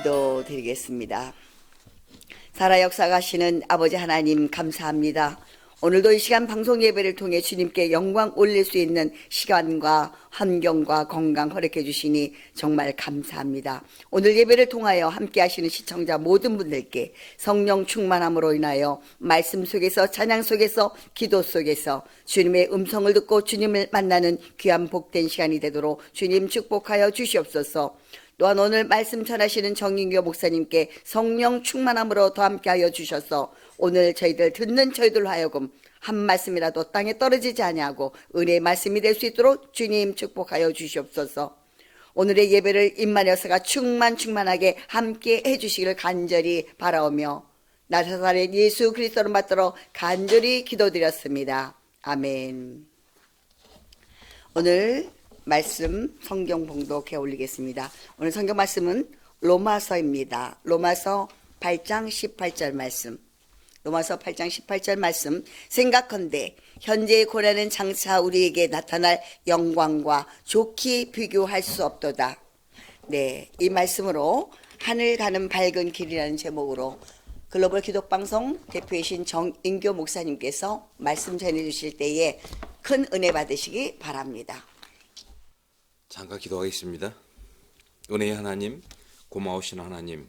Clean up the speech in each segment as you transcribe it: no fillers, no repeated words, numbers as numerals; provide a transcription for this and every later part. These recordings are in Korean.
기도드리겠습니다. 살아 역사하시는 아버지 하나님 감사합니다. 오늘도 이 시간 방송 예배를 통해 주님께 영광 올릴 수 있는 시간과 환경과 건강 허락해 주시니 정말 감사합니다. 오늘 예배를 통하여 함께 하시는 시청자 모든 분들께 성령 충만함으로 인하여 말씀 속에서 찬양 속에서 기도 속에서 주님의 음성을 듣고 주님을 만나는 귀한 복된 시간이 되도록 주님 축복하여 주시옵소서. 또한 오늘 말씀 전하시는 정인교 목사님께 성령 충만함으로 더 함께하여 주셔서 오늘 저희들 듣는 저희들로 하여금 한 말씀이라도 땅에 떨어지지 아니하고 은혜의 말씀이 될 수 있도록 주님 축복하여 주시옵소서. 오늘의 예배를 임마녀서가 충만하게 함께 해주시기를 간절히 바라오며 나사렛 예수 그리스도를 받들어 간절히 기도드렸습니다. 아멘. 오늘 말씀 성경 봉독해 올리겠습니다. 오늘 성경 말씀은 로마서입니다. 로마서 8장 18절 말씀. 로마서 8장 18절 말씀. 생각컨대 현재의 고난은 장차 우리에게 나타날 영광과 좋게 비교할 수 없도다. 네, 이 말씀으로 하늘 가는 밝은 길이라는 제목으로 글로벌 기독방송 대표이신 정인교 목사님께서 말씀 전해주실 때에 큰 은혜 받으시기 바랍니다. 잠깐 기도하겠습니다. 은혜의 하나님, 고마우신 하나님,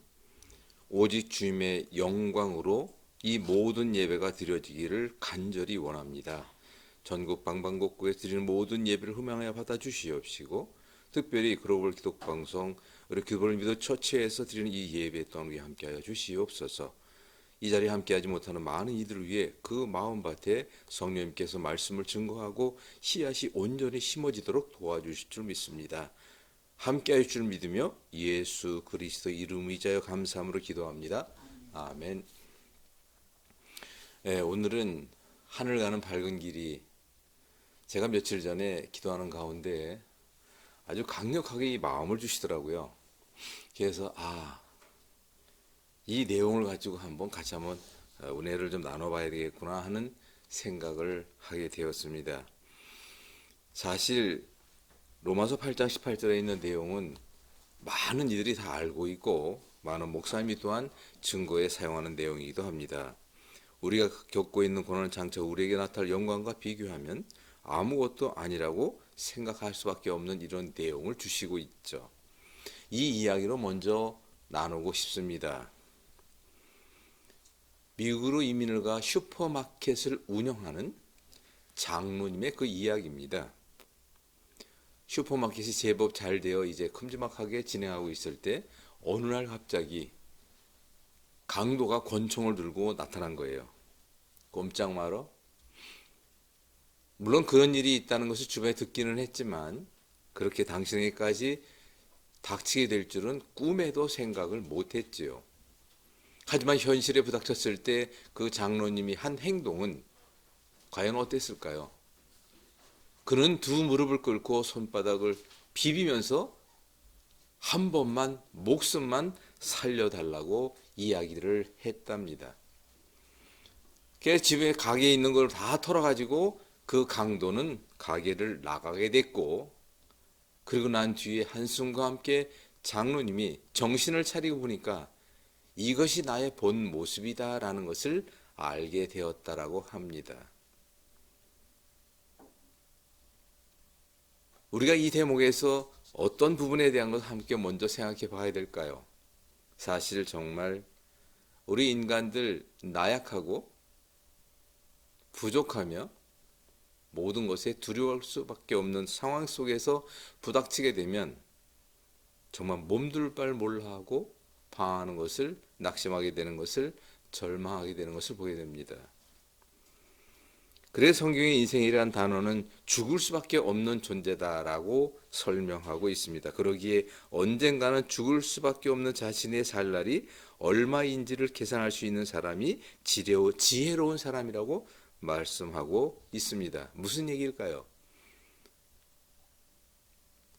오직 주님의 영광으로 이 모든 예배가 드려지기를 간절히 원합니다. 전국 방방곡곡에 드리는 모든 예배를 흠양하여 받아주시옵시고 특별히 글로벌 기독방송 우리 글로벌 미도 처치에서 드리는 이 예배 또한 우리 함께하여 주시옵소서. 이 자리에 함께하지 못하는 많은 이들을 위해 그 마음밭에 성령님께서 말씀을 증거하고 씨앗이 온전히 심어지도록 도와주실 줄 믿습니다. 함께하실 줄 믿으며 예수 그리스도 이름 의지하여 감사함으로 기도합니다. 아멘. 네, 오늘은 하늘 가는 밝은 길이, 제가 며칠 전에 기도하는 가운데 아주 강력하게 이 마음을 주시더라고요. 그래서 이 내용을 가지고 같이 한번 은혜를 좀 나눠봐야 되겠구나 하는 생각을 하게 되었습니다. 사실 로마서 8장 18절에 있는 내용은 많은 이들이 다 알고 있고 많은 목사님이 또한 증거에 사용하는 내용이기도 합니다. 우리가 겪고 있는 고난은 장차 우리에게 나타날 영광과 비교하면 아무것도 아니라고 생각할 수밖에 없는 이런 내용을 주시고 있죠. 이 이야기로 먼저 나누고 싶습니다. 미국으로 이민을 가 슈퍼마켓을 운영하는 장로님의 그 이야기입니다. 슈퍼마켓이 제법 잘 되어 이제 큼지막하게 진행하고 있을 때 어느 날 갑자기 강도가 권총을 들고 나타난 거예요. 꼼짝 말어. 물론 그런 일이 있다는 것을 주변에 듣기는 했지만 그렇게 당신에게까지 닥치게 될 줄은 꿈에도 생각을 못했지요. 하지만 현실에 부닥쳤을 때 그 장로님이 한 행동은 과연 어땠을까요? 그는 두 무릎을 꿇고 손바닥을 비비면서 한 번만 목숨만 살려달라고 이야기를 했답니다. 그래서 집에 가게에 있는 걸 다 털어가지고 그 강도는 가게를 나가게 됐고, 그리고 난 뒤에 한숨과 함께 장로님이 정신을 차리고 보니까 이것이 나의 본 모습이다라는 것을 알게 되었다라고 합니다. 우리가 이 대목에서 어떤 부분에 대한 것을 함께 먼저 생각해 봐야 될까요? 사실 정말 우리 인간들 나약하고 부족하며 모든 것에 두려워할 수밖에 없는 상황 속에서 부닥치게 되면 정말 몸둘 바를 몰라 하고 방황하는 것을, 낙심하게 되는 것을, 절망하게 되는 것을 보게 됩니다. 그래서 성경의 인생이라는 단어는 죽을 수밖에 없는 존재다라고 설명하고 있습니다. 그러기에 언젠가는 죽을 수밖에 없는 자신의 살 날이 얼마인지를 계산할 수 있는 사람이 지혜로운 사람이라고 말씀하고 있습니다. 무슨 얘기일까요?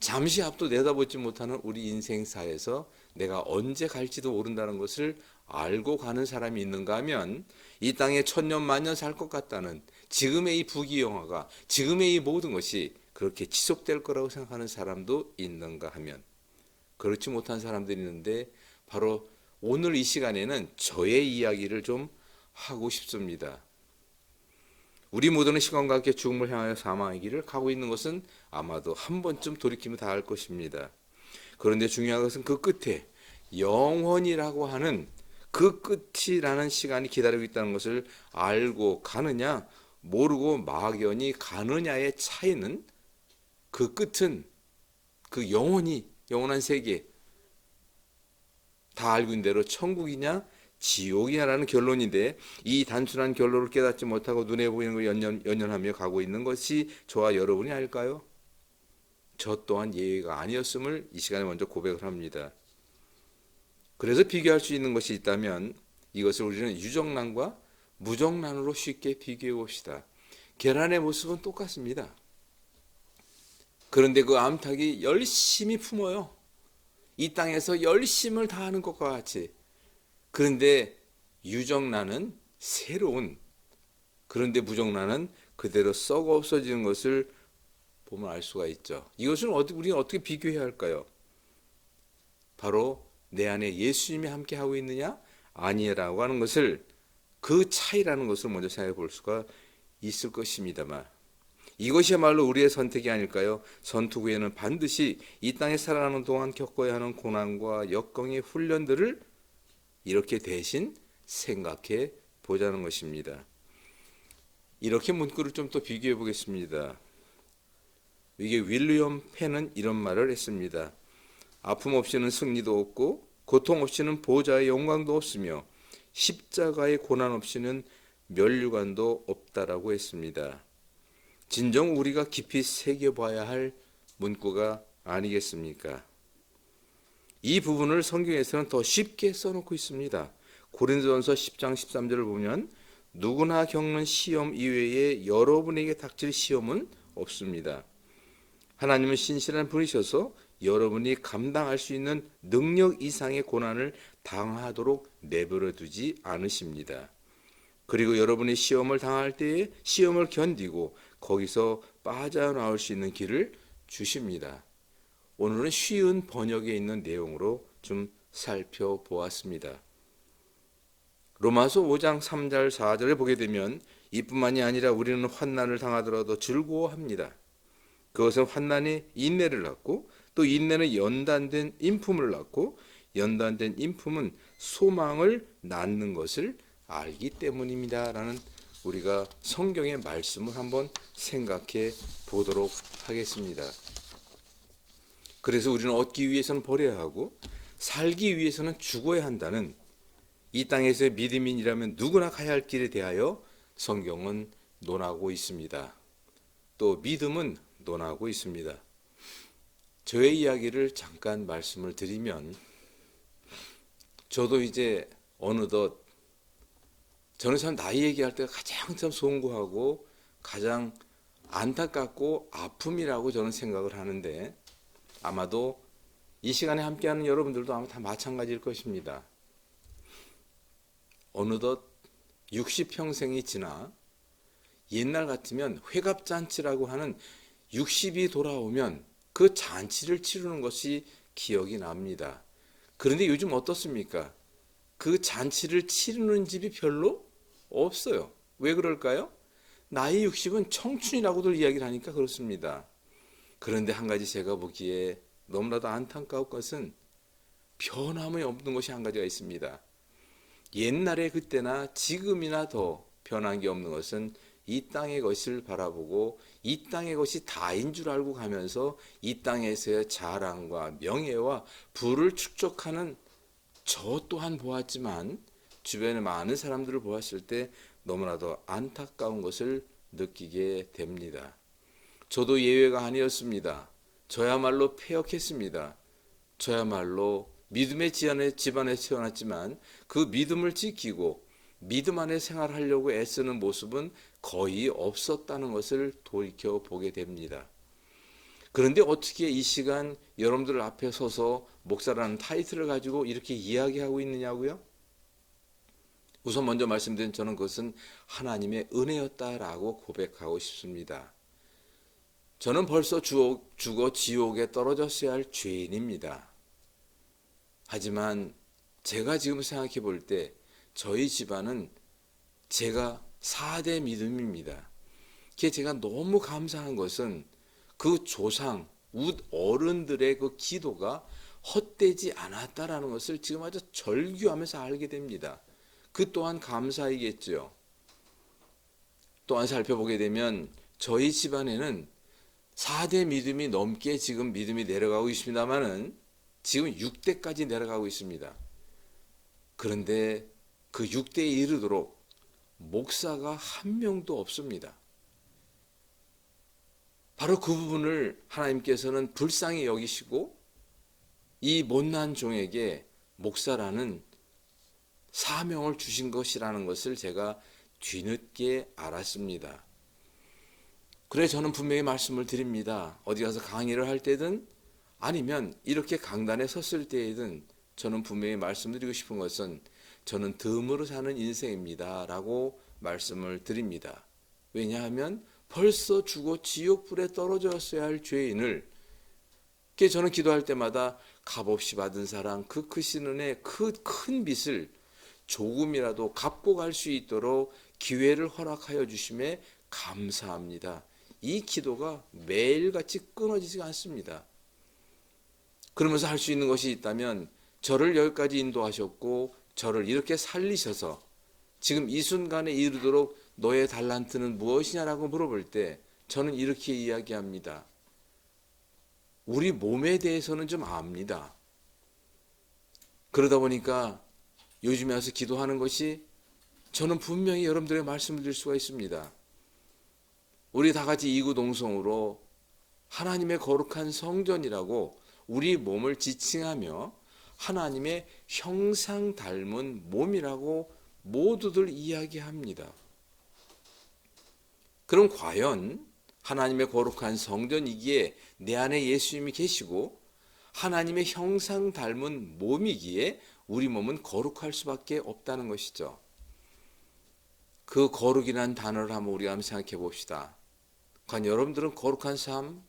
잠시 앞도 내다보지 못하는 우리 인생사에서 내가 언제 갈지도 모른다는 것을 알고 가는 사람이 있는가 하면 이 땅에 천년 만년 살 것 같다는 지금의 이 부귀영화가, 지금의 이 모든 것이 그렇게 지속될 거라고 생각하는 사람도 있는가 하면 그렇지 못한 사람들이 있는데 바로 오늘 이 시간에는 저의 이야기를 좀 하고 싶습니다. 우리 모두는 시간과 함께 죽음을 향하여 사망의 길을 가고 있는 것은 아마도 한 번쯤 돌이키면 다 알 것입니다. 그런데 중요한 것은 그 끝에 영원이라고 하는 그 끝이라는 시간이 기다리고 있다는 것을 알고 가느냐 모르고 막연히 가느냐의 차이는, 그 끝은 그 영원한 세계 다 알고 있는 대로 천국이냐 지옥이냐라는 결론인데, 이 단순한 결론을 깨닫지 못하고 눈에 보이는 걸 연연하며 가고 있는 것이 저와 여러분이 아닐까요? 저 또한 예외가 아니었음을 이 시간에 먼저 고백을 합니다. 그래서 비교할 수 있는 것이 있다면 이것을 우리는 유정란과 무정란으로 쉽게 비교해 봅시다. 계란의 모습은 똑같습니다. 그런데 그 암탉이 열심히 품어요. 이 땅에서 열심을 다하는 것과 같이. 그런데 유정란은 새로운, 그런데 무정란은 그대로 썩어 없어지는 것을 보면 알 수가 있죠. 이것은 우리가 어떻게 비교해야 할까요? 바로 내 안에 예수님이 함께하고 있느냐 아니라고 하는 것을, 그 차이라는 것을 먼저 생각해 볼 수가 있을 것입니다만, 이것이야말로 우리의 선택이 아닐까요? 선투 후에는 반드시 이 땅에 살아가는 동안 겪어야 하는 고난과 역경의 훈련들을 이렇게 대신 생각해 보자는 것입니다. 이렇게 문구를 좀 더 비교해 보겠습니다. 이게 윌리엄 펜은 이런 말을 했습니다. 아픔 없이는 승리도 없고 고통 없이는 보좌의 영광도 없으며 십자가의 고난 없이는 면류관도 없다라고 했습니다. 진정 우리가 깊이 새겨봐야 할 문구가 아니겠습니까? 이 부분을 성경에서는 더 쉽게 써놓고 있습니다. 고린도전서 10장 13절을 보면 누구나 겪는 시험 이외에 여러분에게 닥칠 시험은 없습니다. 하나님은 신실한 분이셔서 여러분이 감당할 수 있는 능력 이상의 고난을 당하도록 내버려 두지 않으십니다. 그리고 여러분이 시험을 당할 때에 시험을 견디고 거기서 빠져나올 수 있는 길을 주십니다. 오늘은 쉬운 번역에 있는 내용으로 좀 살펴보았습니다. 로마서 5장 3절 4절을 보게 되면 이뿐만이 아니라 우리는 환난을 당하더라도 즐거워합니다. 그것은 환난이 인내를 낳고 또 인내는 연단된 인품을 낳고 연단된 인품은 소망을 낳는 것을 알기 때문입니다. 라는 우리가 성경의 말씀을 한번 생각해 보도록 하겠습니다. 그래서 우리는 얻기 위해서는 버려야 하고 살기 위해서는 죽어야 한다는 이 땅에서의 믿음인이라면 누구나 가야 할 길에 대하여 성경은 논하고 있습니다. 또 믿음은 논하고 있습니다. 저의 이야기를 잠깐 말씀을 드리면, 저도 이제 어느덧, 저는 참 나이 얘기할 때가 가장 참 송구하고 가장 안타깝고 아픔이라고 저는 생각을 하는데, 아마도 이 시간에 함께하는 여러분들도 아마 다 마찬가지일 것입니다. 어느덧 60평생이 지나 옛날 같으면 회갑잔치라고 하는 60이 돌아오면 그 잔치를 치르는 것이 기억이 납니다. 그런데 요즘 어떻습니까? 그 잔치를 치르는 집이 별로 없어요. 왜 그럴까요? 나이 60은 청춘이라고들 이야기를 하니까 그렇습니다. 그런데 한 가지 제가 보기에 너무나도 안타까운 것은 변함이 없는 것이 한 가지가 있습니다. 옛날에 그때나 지금이나 더 변한 게 없는 것은 이 땅의 것을 바라보고 이 땅의 것이 다인 줄 알고 가면서 이 땅에서의 자랑과 명예와 부를 축적하는 저 또한 보았지만 주변의 많은 사람들을 보았을 때 너무나도 안타까운 것을 느끼게 됩니다. 저도 예외가 아니었습니다. 저야말로 패역했습니다. 저야말로 믿음의 집안에 태어났지만 그 믿음을 지키고 믿음 안에 생활하려고 애쓰는 모습은 거의 없었다는 것을 돌이켜보게 됩니다. 그런데 어떻게 이 시간 여러분들 앞에 서서 목사라는 타이틀을 가지고 이렇게 이야기하고 있느냐고요? 우선 먼저 말씀드린 저는 그것은 하나님의 은혜였다라고 고백하고 싶습니다. 저는 벌써 죽어 지옥에 떨어졌어야 할 죄인입니다. 하지만 제가 지금 생각해 볼 때 저희 집안은 제가 4대 믿음입니다. 그게 제가 너무 감사한 것은 그 조상, 어른들의 그 기도가 헛되지 않았다라는 것을 지금 아주 절규하면서 알게 됩니다. 그 또한 감사이겠죠. 또한 살펴보게 되면 저희 집안에는 4대 믿음이 넘게 지금 믿음이 내려가고 있습니다만은 지금 6대까지 내려가고 있습니다. 그런데 그 6대에 이르도록 목사가 한 명도 없습니다. 바로 그 부분을 하나님께서는 불쌍히 여기시고 이 못난 종에게 목사라는 사명을 주신 것이라는 것을 제가 뒤늦게 알았습니다. 그래 저는 분명히 말씀을 드립니다. 어디 가서 강의를 할 때든 아니면 이렇게 강단에 섰을 때에든 저는 분명히 말씀드리고 싶은 것은 저는 덤으로 사는 인생입니다 라고 말씀을 드립니다. 왜냐하면 벌써 죽어 지옥불에 떨어졌어야 할 죄인을 저는 기도할 때마다 값없이 받은 사랑, 그 크신 은혜, 그 큰 빚을 조금이라도 갚고 갈 수 있도록 기회를 허락하여 주심에 감사합니다. 이 기도가 매일같이 끊어지지 않습니다. 그러면서 할 수 있는 것이 있다면 저를 여기까지 인도하셨고 저를 이렇게 살리셔서 지금 이 순간에 이르도록 너의 달란트는 무엇이냐라고 물어볼 때 저는 이렇게 이야기합니다. 우리 몸에 대해서는 좀 압니다. 그러다 보니까 요즘에 와서 기도하는 것이 저는 분명히 여러분들에게 말씀을 드릴 수가 있습니다. 우리 다 같이 이구동성으로 하나님의 거룩한 성전이라고 우리 몸을 지칭하며 하나님의 형상 닮은 몸이라고 모두들 이야기합니다. 그럼 과연 하나님의 거룩한 성전이기에 내 안에 예수님이 계시고 하나님의 형상 닮은 몸이기에 우리 몸은 거룩할 수밖에 없다는 것이죠. 그 거룩이라는 단어를 우리가 한번 생각해 봅시다. 과연 여러분들은 거룩한 삶?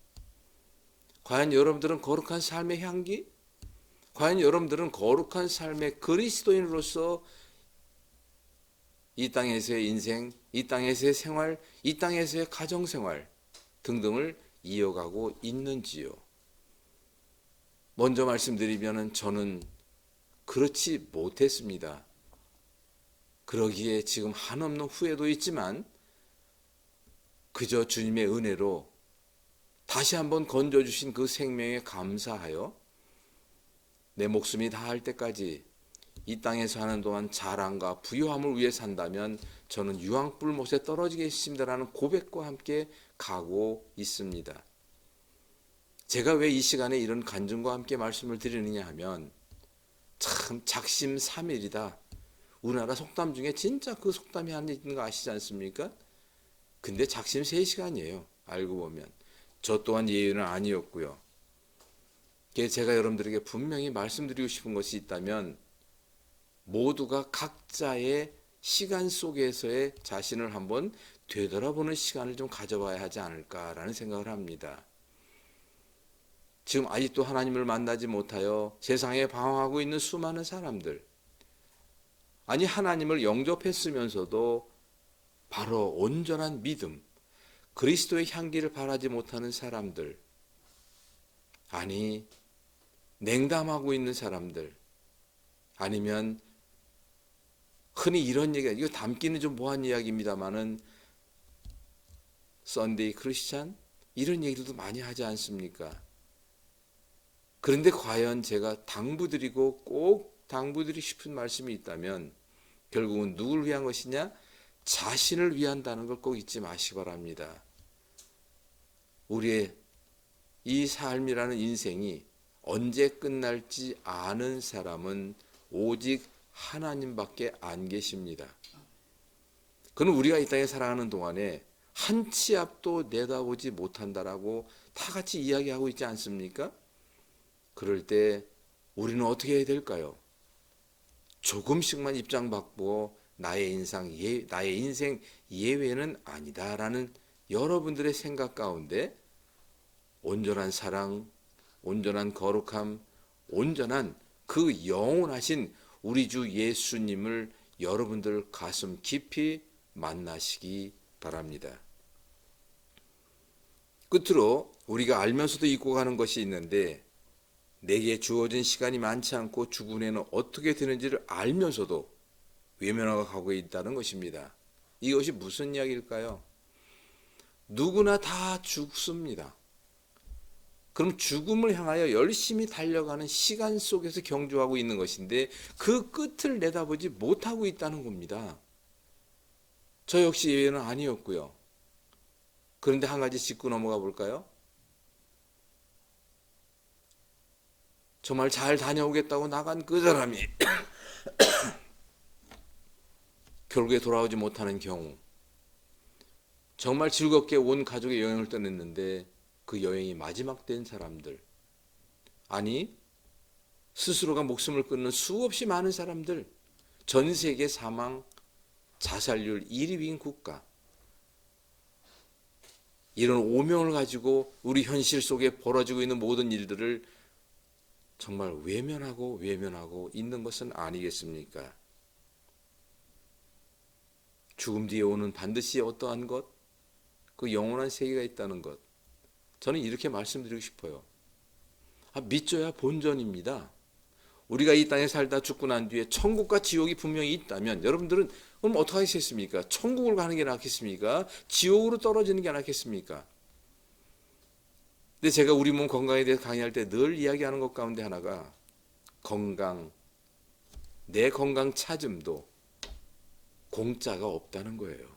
과연 여러분들은 거룩한 삶의 향기? 과연 여러분들은 거룩한 삶의 그리스도인으로서 이 땅에서의 인생, 이 땅에서의 생활, 이 땅에서의 가정생활 등등을 이어가고 있는지요? 먼저 말씀드리면 저는 그렇지 못했습니다. 그러기에 지금 한없는 후회도 있지만 그저 주님의 은혜로 다시 한번 건져주신 그 생명에 감사하여 내 목숨이 다할 때까지 이 땅에 사는 동안 자랑과 부유함을 위해 산다면 저는 유황불 못에 떨어지겠습니다라는 고백과 함께 가고 있습니다. 제가 왜 이 시간에 이런 간증과 함께 말씀을 드리느냐 하면 참 작심삼일이다. 우리나라 속담 중에 진짜 그 속담이 하나 있는 거 아시지 않습니까? 근데 작심 3시간이에요. 알고 보면. 저 또한 예외는 아니었고요. 제가 여러분들에게 분명히 말씀드리고 싶은 것이 있다면 모두가 각자의 시간 속에서의 자신을 한번 되돌아보는 시간을 좀 가져봐야 하지 않을까라는 생각을 합니다. 지금 아직도 하나님을 만나지 못하여 세상에 방황하고 있는 수많은 사람들, 아니 하나님을 영접했으면서도 바로 온전한 믿음, 그리스도의 향기를 바라지 못하는 사람들, 아니 냉담하고 있는 사람들, 아니면 흔히 이런 얘기가, 이거 담기는 좀 뭐한 이야기입니다만은 썬데이 크리스찬 이런 얘기들도 많이 하지 않습니까? 그런데 과연 제가 당부드리고 꼭 당부드리고 싶은 말씀이 있다면 결국은 누굴 위한 것이냐? 자신을 위한다는 걸 꼭 잊지 마시기 바랍니다. 우리의 이 삶이라는 인생이 언제 끝날지 아는 사람은 오직 하나님밖에 안 계십니다. 그는 우리가 이 땅에 살아가는 동안에 한 치 앞도 내다보지 못한다라고 다 같이 이야기하고 있지 않습니까? 그럴 때 우리는 어떻게 해야 될까요? 조금씩만 입장 바꾸어 나의 인생 예외는 아니다라는 여러분들의 생각 가운데 온전한 사랑, 온전한 거룩함, 온전한 그 영원하신 우리 주 예수님을 여러분들 가슴 깊이 만나시기 바랍니다. 끝으로 우리가 알면서도 잊고 가는 것이 있는데, 내게 주어진 시간이 많지 않고 죽은 후에는 어떻게 되는지를 알면서도 외면하고 가고 있다는 것입니다. 이것이 무슨 이야기일까요? 누구나 다 죽습니다. 그럼 죽음을 향하여 열심히 달려가는 시간 속에서 경주하고 있는 것인데 그 끝을 내다보지 못하고 있다는 겁니다. 저 역시 예외는 아니었고요. 그런데 한 가지 짚고 넘어가 볼까요? 정말 잘 다녀오겠다고 나간 그 사람이 결국에 돌아오지 못하는 경우, 정말 즐겁게 온 가족의 여행을 떠났는데 그 여행이 마지막 된 사람들, 아니 스스로가 목숨을 끊는 수없이 많은 사람들, 전 세계 사망 자살률 1위인 국가, 이런 오명을 가지고 우리 현실 속에 벌어지고 있는 모든 일들을 정말 외면하고 있는 것은 아니겠습니까? 죽음 뒤에 오는 반드시 어떠한 것, 그 영원한 세계가 있다는 것, 저는 이렇게 말씀드리고 싶어요. 믿져야 본전입니다. 우리가 이 땅에 살다 죽고 난 뒤에 천국과 지옥이 분명히 있다면 여러분들은 그럼 어떻게 하겠습니까? 천국을 가는 게 낫겠습니까? 지옥으로 떨어지는 게 낫겠습니까? 근데 제가 우리 몸 건강에 대해서 강의할 때 늘 이야기하는 것 가운데 하나가 건강, 내 건강 찾음도 공짜가 없다는 거예요.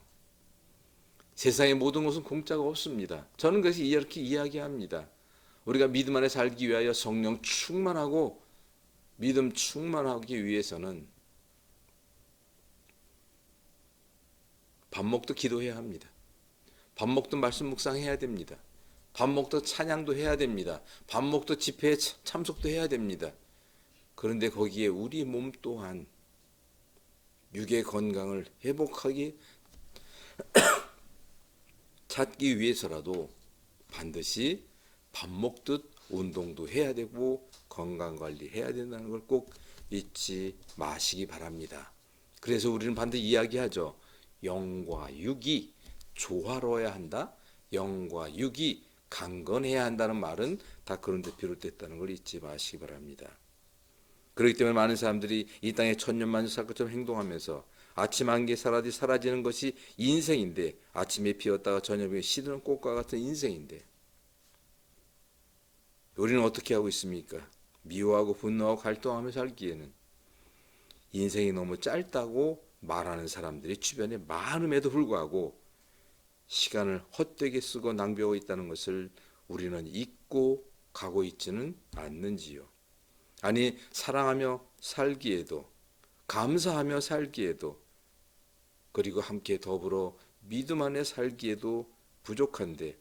세상의 모든 것은 공짜가 없습니다. 저는 그래서 이렇게 이야기합니다. 우리가 믿음 안에 살기 위하여 성령 충만하고 믿음 충만하기 위해서는 밥 먹도 기도해야 합니다. 밥 먹도 말씀 묵상해야 됩니다. 밥 먹도 찬양도 해야 됩니다. 밥 먹도 집회에 참석도 해야 됩니다. 그런데 거기에 우리 몸 또한 육의 건강을 회복하기 찾기 위해서라도 반드시 밥 먹듯 운동도 해야 되고 건강관리 해야 된다는 걸 꼭 잊지 마시기 바랍니다. 그래서 우리는 반드시 이야기하죠. 영과 육이 조화로워야 한다. 영과 육이 강건해야 한다는 말은 다 그런 데 비롯됐다는 걸 잊지 마시기 바랍니다. 그렇기 때문에 많은 사람들이 이 땅에 천년만년 살 것처럼 행동하면서 아침 안개 사라지는 것이 인생인데, 아침에 피었다가 저녁에 시드는 꽃과 같은 인생인데 우리는 어떻게 하고 있습니까? 미워하고 분노하고 갈등하며 살기에는 인생이 너무 짧다고 말하는 사람들이 주변에 많음에도 불구하고 시간을 헛되게 쓰고 낭비하고 있다는 것을 우리는 잊고 가고 있지는 않는지요. 아니, 사랑하며 살기에도, 감사하며 살기에도, 그리고 함께 더불어 믿음 안에 살기에도 부족한데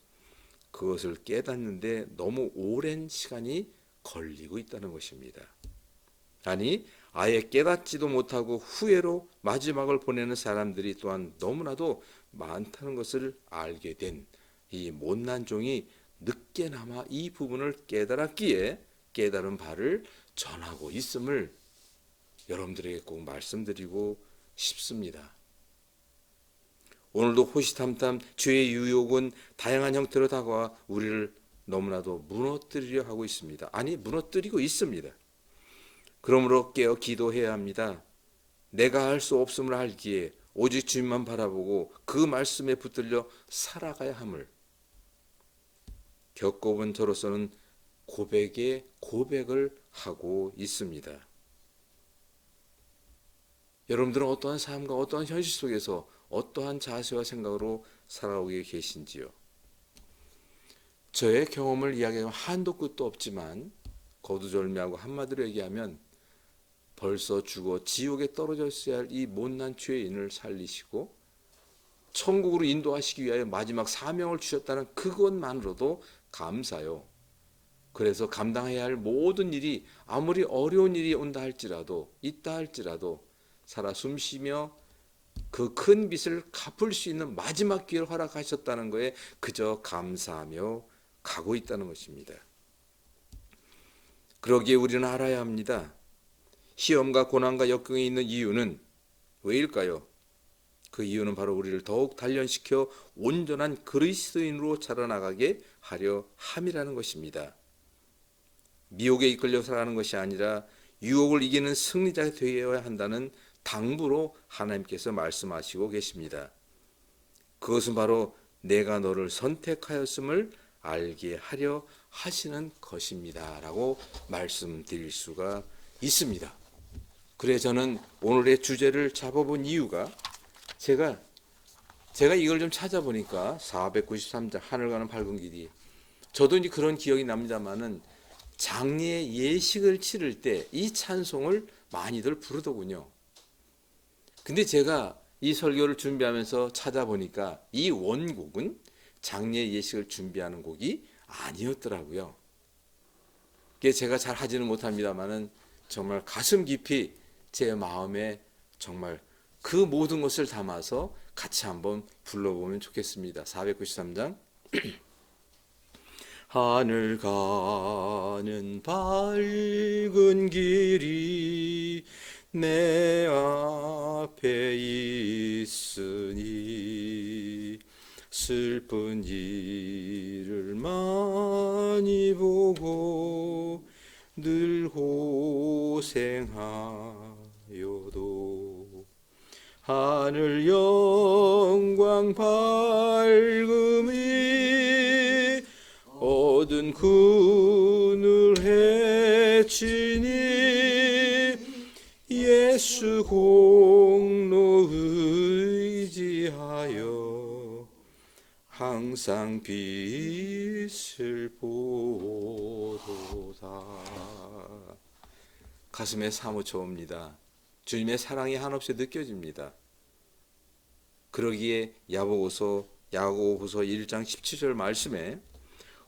그것을 깨닫는데 너무 오랜 시간이 걸리고 있다는 것입니다. 아니, 아예 깨닫지도 못하고 후회로 마지막을 보내는 사람들이 또한 너무나도 많다는 것을 알게 된 이 못난 종이 늦게나마 이 부분을 깨달았기에 깨달은 바를 전하고 있음을 여러분들에게 꼭 말씀드리고 싶습니다. 오늘도 호시탐탐 죄의 유혹은 다양한 형태로 다가와 우리를 너무나도 무너뜨리려 하고 있습니다. 아니, 무너뜨리고 있습니다. 그러므로 깨어 기도해야 합니다. 내가 할 수 없음을 알기에 오직 주님만 바라보고 그 말씀에 붙들려 살아가야 함을 겪어본 저로서는 고백에 고백을 하고 있습니다. 여러분들은 어떠한 삶과 어떠한 현실 속에서 어떠한 자세와 생각으로 살아오게 계신지요? 저의 경험을 이야기하면 한도 끝도 없지만 거두절미하고 한마디로 얘기하면 벌써 죽어 지옥에 떨어졌어야 할 이 못난 죄인을 살리시고 천국으로 인도하시기 위하여 마지막 사명을 주셨다는 그것만으로도 감사요. 그래서 감당해야 할 모든 일이 아무리 어려운 일이 온다 할지라도 있다 할지라도 살아 숨쉬며 그 큰 빚을 갚을 수 있는 마지막 기회를 허락하셨다는 거에 그저 감사하며 가고 있다는 것입니다. 그러기에 우리는 알아야 합니다. 시험과 고난과 역경에 있는 이유는 왜일까요? 그 이유는 바로 우리를 더욱 단련시켜 온전한 그리스도인으로 자라나가게 하려 함이라는 것입니다. 미혹에 이끌려 살아가는 것이 아니라 유혹을 이기는 승리자가 되어야 한다는 당부로 하나님께서 말씀하시고 계십니다. 그것은 바로 내가 너를 선택하였음을 알게 하려 하시는 것입니다 라고 말씀드릴 수가 있습니다. 그래 저는 오늘의 주제를 잡아본 이유가 제가 이걸 좀 찾아보니까 493장 하늘 가는 밝은 길이, 저도 이제 그런 기억이 납니다만은 장례 예식을 치를 때 이 찬송을 많이들 부르더군요. 근데 제가 이 설교를 준비하면서 찾아보니까 이 원곡은 장례 예식을 준비하는 곡이 아니었더라고요. 그게 제가 잘 하지는 못합니다만은 정말 가슴 깊이 제 마음에 정말 그 모든 것을 담아서 같이 한번 불러보면 좋겠습니다. 493장 하늘 가는 밝은 길이 내 앞에 있으니 슬픈 일을 많이 보고 늘 고생하여도 하늘 영광 밝음이 어두운 그늘 헤치니 예수 공로 의지하여 항상 빛을 보도다. 가슴에 사무쳐 옵니다. 주님의 사랑이 한없이 느껴집니다. 그러기에 야고보서 1장 17절 말씀에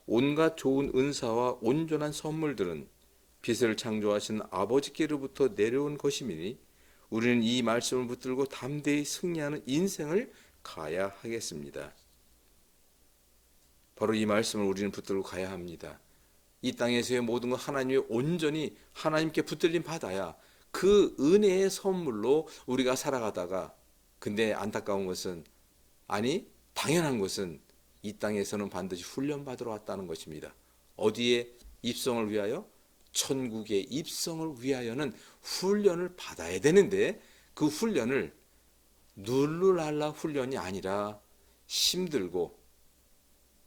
온갖 좋은 은사와 온전한 선물들은 빛을 창조하신 아버지께로부터 내려온 것이니 우리는 이 말씀을 붙들고 담대히 승리하는 인생을 가야 하겠습니다. 바로 이 말씀을 우리는 붙들고 가야 합니다. 이 땅에서의 모든 것 하나님이 온전히 하나님께 붙들림 받아야 그 은혜의 선물로 우리가 살아가다가, 근데 안타까운 것은, 아니 당연한 것은 이 땅에서는 반드시 훈련받으러 왔다는 것입니다. 어디에 입성을 위하여? 천국의 입성을 위하여는 훈련을 받아야 되는데 그 훈련을 룰루랄라 훈련이 아니라 힘들고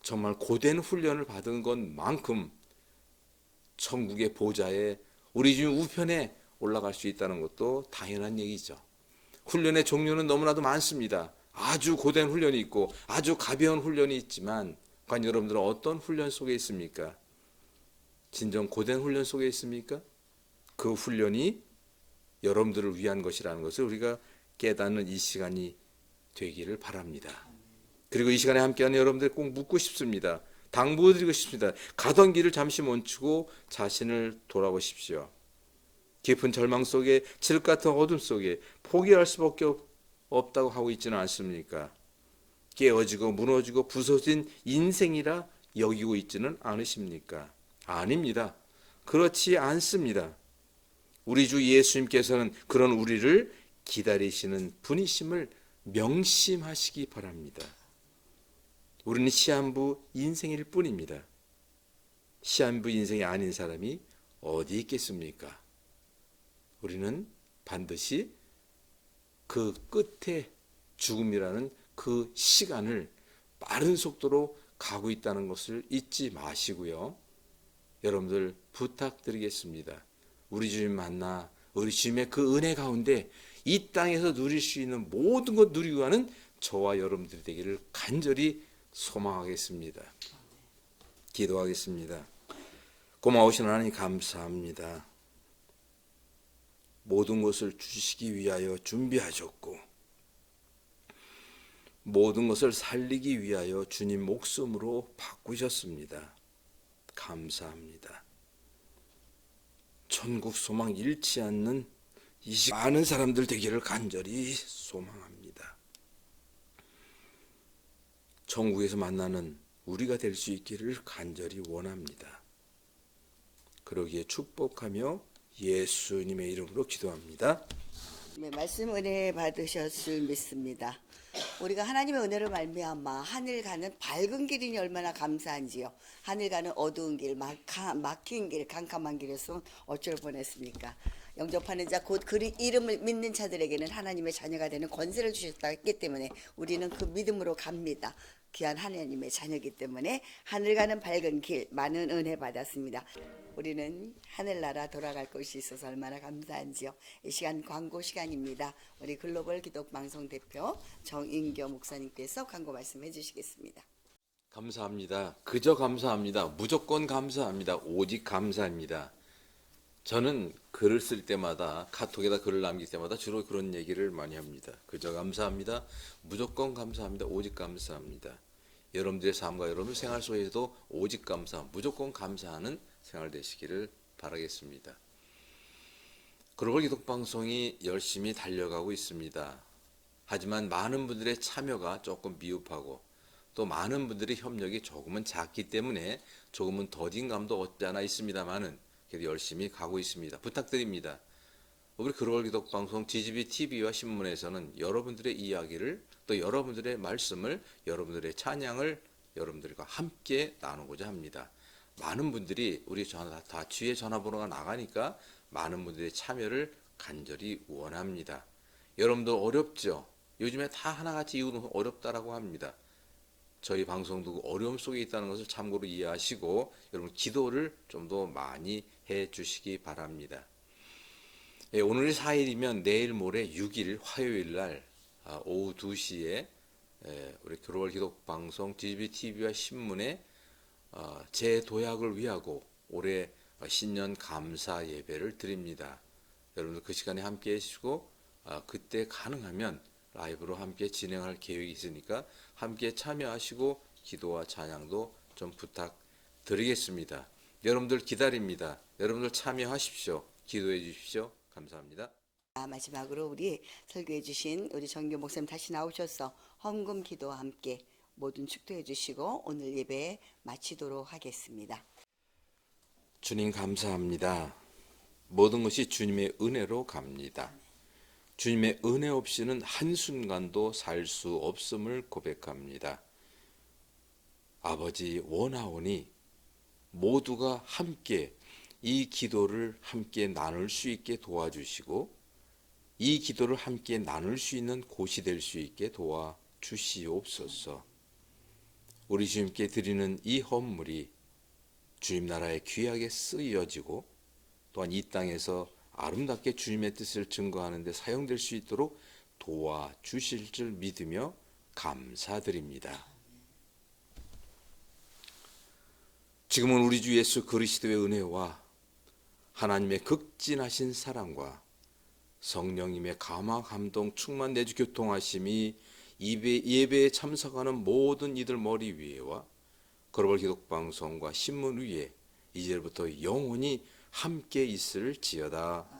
정말 고된 훈련을 받은 것만큼 천국의 보좌에 우리 주님 우편에 올라갈 수 있다는 것도 당연한 얘기죠. 훈련의 종류는 너무나도 많습니다. 아주 고된 훈련이 있고 아주 가벼운 훈련이 있지만 과연 여러분들은 어떤 훈련 속에 있습니까? 진정 고된 훈련 속에 있습니까? 그 훈련이 여러분들을 위한 것이라는 것을 우리가 깨닫는 이 시간이 되기를 바랍니다. 그리고 이 시간에 함께하는 여러분들 꼭 묻고 싶습니다. 당부드리고 싶습니다. 가던 길을 잠시 멈추고 자신을 돌아보십시오. 깊은 절망 속에, 칠흑 같은 어둠 속에 포기할 수밖에 없다고 하고 있지는 않습니까? 깨어지고 무너지고 부서진 인생이라 여기고 있지는 않으십니까? 아닙니다. 그렇지 않습니다. 우리 주 예수님께서는 그런 우리를 기다리시는 분이심을 명심하시기 바랍니다. 우리는 시한부 인생일 뿐입니다. 시한부 인생이 아닌 사람이 어디 있겠습니까? 우리는 반드시 그 끝에 죽음이라는 그 시간을 빠른 속도로 가고 있다는 것을 잊지 마시고요. 여러분들 부탁드리겠습니다. 우리 주님 만나 우리 주님의 그 은혜 가운데 이 땅에서 누릴 수 있는 모든 것 누리고 가는 저와 여러분들이 되기를 간절히 소망하겠습니다. 기도하겠습니다. 고마우신 하나님 감사합니다. 모든 것을 주시기 위하여 준비하셨고 모든 것을 살리기 위하여 주님 목숨으로 바꾸셨습니다. 감사합니다. 천국 소망 잃지 않는 이 많은 사람들 되기를 간절히 소망합니다. 천국에서 만나는 우리가 될 수 있기를 간절히 원합니다. 그러기에 축복하며 예수님의 이름으로 기도합니다. 네, 말씀 은혜 받으셨을 믿습니다. 우리가 하나님의 은혜로 말미암아 하늘 가는 밝은 길이니 얼마나 감사한지요. 하늘 가는 어두운 길, 막힌 길, 캄캄한 길에서 어쩔 뻔했습니까? 영접하는 자 곧 그 이름을 믿는 자들에게는 하나님의 자녀가 되는 권세를 주셨다 했기 때문에 우리는 그 믿음으로 갑니다. 귀한 하나님의 자녀이기 때문에 하늘 가는 밝은 길, 많은 은혜 받았습니다. 우리는 하늘나라 돌아갈 곳이 있어서 얼마나 감사한지요. 이 시간 광고 시간입니다. 우리 글로벌 기독방송 대표 정인교 목사님께서 광고 말씀해 주시겠습니다. 감사합니다. 그저 감사합니다. 무조건 감사합니다. 오직 감사합니다. 저는 글을 쓸 때마다, 카톡에다 글을 남길 때마다 주로 그런 얘기를 많이 합니다. 그저 감사합니다. 무조건 감사합니다. 오직 감사합니다. 여러분들의 삶과 여러분의 생활 속에서도 오직 감사, 무조건 감사하는 생활 되시기를 바라겠습니다. 글로벌 기독방송이 열심히 달려가고 있습니다. 하지만 많은 분들의 참여가 조금 미흡하고 또 많은 분들의 협력이 조금은 작기 때문에 조금은 더딘 감도 없지 않아 있습니다만은 그래도 열심히 가고 있습니다. 부탁드립니다. 우리 글로벌 기독방송 GGB TV와 신문에서는 여러분들의 이야기를 또 여러분들의 말씀을 여러분들의 찬양을 여러분들과 함께 나누고자 합니다. 많은 분들이 우리 다 뒤에 전화번호가 나가니까 많은 분들의 참여를 간절히 원합니다. 여러분들 어렵죠? 요즘에 다 하나같이 이유는 어렵다라고 합니다. 저희 방송도 어려움 속에 있다는 것을 참고로 이해하시고 여러분 기도를 좀 더 많이 해 주시기 바랍니다. 예, 오늘이 4일이면 내일 모레 6일 화요일 날 오후 2시에 우리 글로벌 기독방송 GGB TV와 신문에 재도약을 위하고 올해 신년 감사 예배를 드립니다. 여러분들 그 시간에 함께 해주시고 그때 가능하면 라이브로 함께 진행할 계획이 있으니까 함께 참여하시고 기도와 찬양도 좀 부탁드리겠습니다. 여러분들 기다립니다. 여러분들 참여하십시오. 기도해 주십시오. 감사합니다. 마지막으로 우리 설교해 주신 우리 정교 목사님 다시 나오셔서 헌금 기도와 함께 모든 축도해 주시고 오늘 예배 마치도록 하겠습니다. 주님 감사합니다. 모든 것이 주님의 은혜로 갑니다. 주님의 은혜 없이는 한순간도 살 수 없음을 고백합니다. 아버지 원하오니 모두가 함께 이 기도를 함께 나눌 수 있게 도와주시고 이 기도를 함께 나눌 수 있는 곳이 될 수 있게 도와주시옵소서. 우리 주님께 드리는 이 헌물이 주님 나라에 귀하게 쓰여지고 또한 이 땅에서 아름답게 주님의 뜻을 증거하는 데 사용될 수 있도록 도와주실 줄 믿으며 감사드립니다. 지금은 우리 주 예수 그리스도의 은혜와 하나님의 극진하신 사랑과 성령님의 감화 감동 충만 내주 교통하심이 예배에 참석하는 모든 이들 머리 위에와 글로벌 기독방송과 신문 위에 이제부터 영원히 함께 있을지어다.